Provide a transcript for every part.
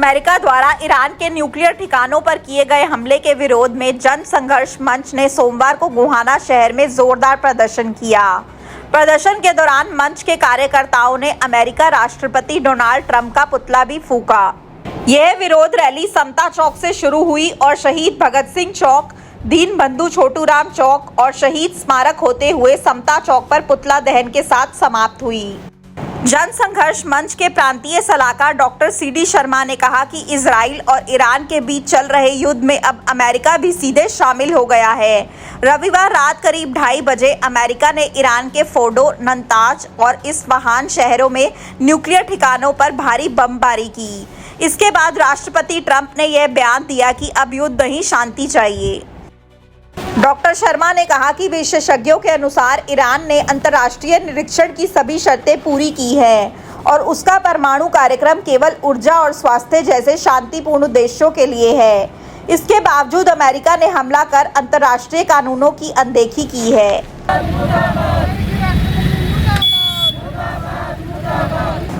America द्वारा Iran के nuclear ठिकानों पर किए गए हमले के विरोध में जन संघर्ष मंच ने सोमवार को गोहाना शहर में जोरदार प्रदर्शन किया। प्रदर्शन के दौरान मंच के कार्यकर्ताओं ने अमेरिका राष्ट्रपति डोनाल्ड ट्रंप का पुतला भी फूंका। यह विरोध रैली समता चौक से शुरू हुई और शहीद भगत सिंह चौक, दीनबंधु छोटूराम चौक और शहीद स्मारक होते हुए समता चौक पर पुतला दहन के साथ समाप्त हुई। जन संघर्ष मंच के प्रांतीय सलाहकार डॉक्टर सीडी शर्मा ने कहा कि इजराइल और ईरान के बीच चल रहे युद्ध में अब अमेरिका भी सीधे शामिल हो गया है। रविवार रात करीब 2:30 बजे अमेरिका ने ईरान के फोर्डो, नतांज और इस्फहान शहरों में न्यूक्लियर ठिकानों पर भारी बमबारी की। इसके बाद राष्ट्रपति ट्रंप ने यह बयान दिया कि अब युद्ध नहीं, शांति चाहिए। डॉक्टर शर्मा ने कहा कि विशेषज्ञों के अनुसार ईरान ने अंतर्राष्ट्रीय निरीक्षण की सभी शर्तें पूरी की हैं और उसका परमाणु कार्यक्रम केवल ऊर्जा और स्वास्थ्य जैसे शांतिपूर्ण उद्देश्यों के लिए है। इसके बावजूद अमेरिका ने हमला कर अंतर्राष्ट्रीय कानूनों की अनदेखी की है।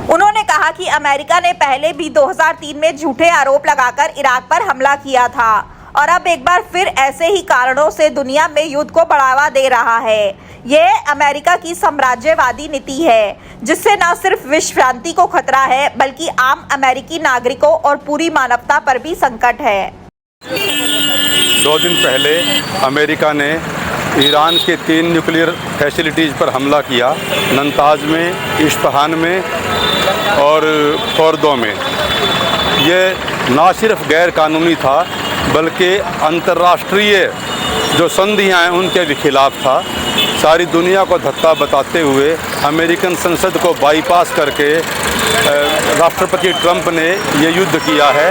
उन्होंने कहा कि अमेरिका ने पहले भी 2003 में झूठे आरोप लगाकर इराक पर हमला किया था और अब एक बार फिर ऐसे ही कारणों से दुनिया में युद्ध को बढ़ावा दे रहा है। यह अमेरिका की साम्राज्यवादी नीति है जिससे न सिर्फ विश्व शांति को खतरा है बल्कि आम अमेरिकी नागरिकों और पूरी मानवता पर भी संकट है। 2 दिन पहले अमेरिका ने ईरान के 3 न्यूक्लियर फैसिलिटीज़ पर हमला किया, नतांज में, इस्फहान में और फोर्दो में। ये ना सिर्फ गैर कानूनी था बल्कि अंतर्राष्ट्रीय जो संधियाँ हैं उनके भी खिलाफ था। सारी दुनिया को धक्का बताते हुए अमेरिकन संसद को बाईपास करके राष्ट्रपति ट्रंप ने ये युद्ध किया है।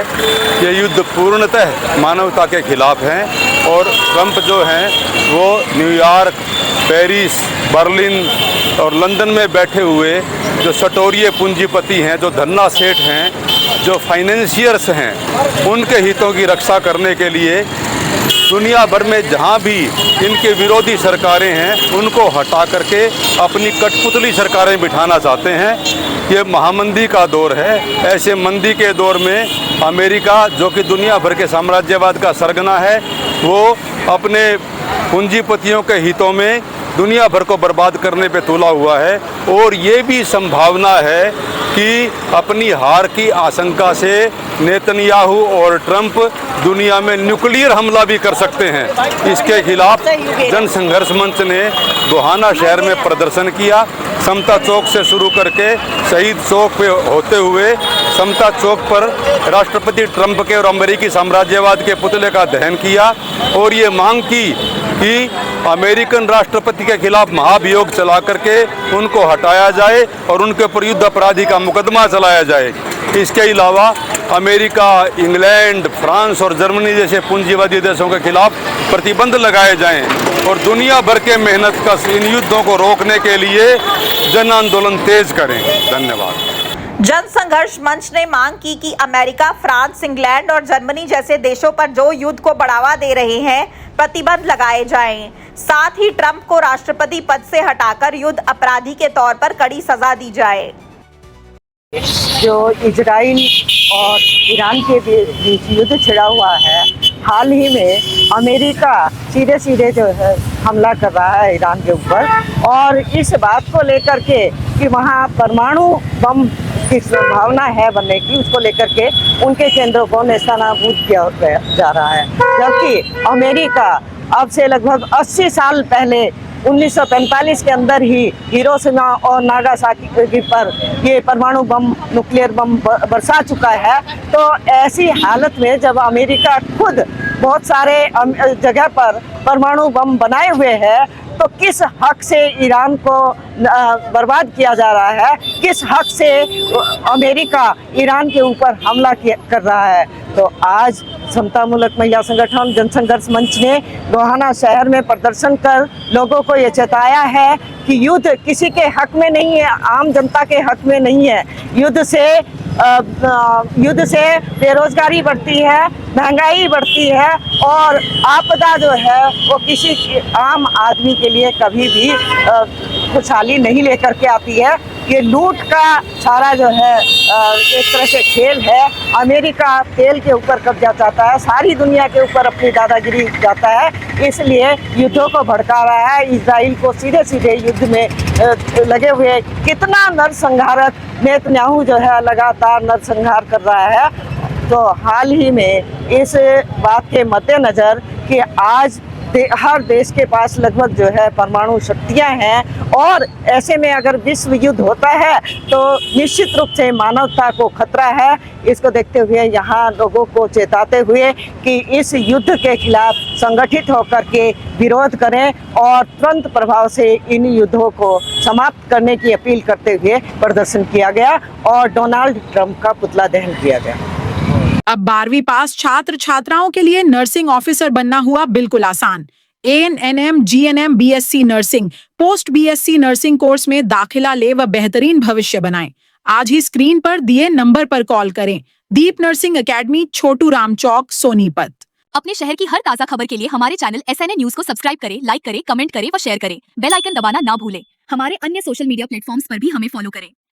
ये युद्ध पूर्णतः मानवता के खिलाफ हैं और ट्रंप जो हैं वो न्यूयॉर्क, पेरिस, बर्लिन और लंदन में बैठे हुए जो सटोरिये पूंजीपति हैं, जो धन्ना सेठ हैं, जो फाइनेंशियर्स हैं, उनके हितों की रक्षा करने के लिए दुनिया भर में जहां भी इनके विरोधी सरकारें हैं उनको हटा करके अपनी कठपुतली सरकारें बिठाना चाहते हैं। ये महामंदी का दौर है। ऐसे मंदी के दौर में अमेरिका, जो कि दुनिया भर के साम्राज्यवाद का सरगना है, वो अपने पूंजीपतियों के हितों में दुनिया भर को बर्बाद करने पे तुला हुआ है और ये भी संभावना है कि अपनी हार की आशंका से नेतन्याहू और ट्रंप दुनिया में न्यूक्लियर हमला भी कर सकते हैं। इसके खिलाफ जन संघर्ष मंच ने गोहाना शहर में प्रदर्शन किया। समता चौक से शुरू करके शहीद चौक पे होते हुए समता चौक पर राष्ट्रपति ट्रंप के और अमेरिकी साम्राज्यवाद के पुतले का दहन किया और ये मांग की कि अमेरिकन राष्ट्रपति के खिलाफ महाभियोग चला करके उनको हटाया जाए और उनके ऊपर युद्ध अपराधी का मुकदमा चलाया जाए। इसके अलावा अमेरिका, इंग्लैंड, फ्रांस और जर्मनी जैसे पूंजीवादी देशों के खिलाफ प्रतिबंध लगाए जाएं और दुनिया भर के मेहनत कश इन युद्धों को रोकने के लिए जन आंदोलन तेज करें। धन्यवाद। जन संघर्ष मंच ने मांग की कि अमेरिका, फ्रांस, इंग्लैंड और जर्मनी जैसे देशों पर जो युद्ध को बढ़ावा दे रहे हैं प्रतिबंध लगाए जाएं। साथ ही ट्रंप को राष्ट्रपति पद से हटाकर युद्ध अपराधी के तौर पर कड़ी सजा दी जाए। जो इजराइल और ईरान के बीच युद्ध छिड़ा हुआ है, हाल ही में अमेरिका सीधे जो है हमला कर रहा है ईरान के ऊपर और इस बात को लेकर के कि वहाँ परमाणु बम की संभावना है बनने की, उसको लेकर के उनके केंद्रों को नेस्तनाबूद किया जा रहा है। जबकि अमेरिका अब से लगभग 80 साल पहले 1945 के अंदर ही हिरोशिमा और नागासाकी पर ये परमाणु बम, न्यूक्लियर बम बरसा चुका है। तो ऐसी हालत में जब अमेरिका खुद बहुत सारे जगह पर परमाणु बम बनाए हुए है, तो किस हक से ईरान को बर्बाद किया जा रहा है, किस हक से अमेरिका ईरान के ऊपर हमला कर रहा है। तो आज समतामूलक महिला संगठन जनसंघर्ष मंच ने गोहाना शहर में प्रदर्शन कर लोगों को ये चेताया है कि युद्ध किसी के हक में नहीं है, आम जनता के हक में नहीं है। युद्ध से बेरोजगारी बढ़ती है, महंगाई बढ़ती है और आपदा जो है वो किसी आम आदमी के लिए कभी भी खुशहाली नहीं लेकर के आती है। ये लूट का सारा जो है एक तरह से खेल है। अमेरिका तेल के ऊपर कब्जा चाहता है, सारी दुनिया के ऊपर अपनी दादागिरी चाहता है, इसलिए युद्धों को भड़का रहा है। इजराइल को सीधे सीधे युद्ध में लगे हुए कितना नरसंहार नेतन्याहू जो है लगातार नरसंहार कर रहा है। तो हाल ही में इस बात के मद्देनज़र कि आज हर देश के पास लगभग जो है परमाणु शक्तियां हैं और ऐसे में अगर विश्व युद्ध होता है तो निश्चित रूप से मानवता को खतरा है। इसको देखते हुए यहाँ लोगों को चेताते हुए कि इस युद्ध के खिलाफ संगठित होकर के विरोध करें और तुरंत प्रभाव से इन युद्धों को समाप्त करने की अपील करते हुए प्रदर्शन किया गया और डोनाल्ड ट्रंप का पुतला दहन किया गया। अब 12वीं पास छात्र छात्राओं के लिए नर्सिंग ऑफिसर बनना हुआ बिल्कुल आसान। ANM GNM BSc nursing post BSc nursing course में दाखिला ले व बेहतरीन भविष्य बनाएं। आज ही स्क्रीन पर दिए नंबर पर कॉल करें। दीप नर्सिंग एकेडमी, छोटू राम चौक, सोनीपत। अपने शहर की हर ताजा खबर के लिए हमारे चैनल SNA न्यूज को सब्सक्राइब करें, लाइक करें, कमेंट करें व शेयर करें। बेल आइकन दबाना ना भूलें। हमारे अन्य सोशल मीडिया प्लेटफॉर्म्स पर भी हमें फॉलो करें।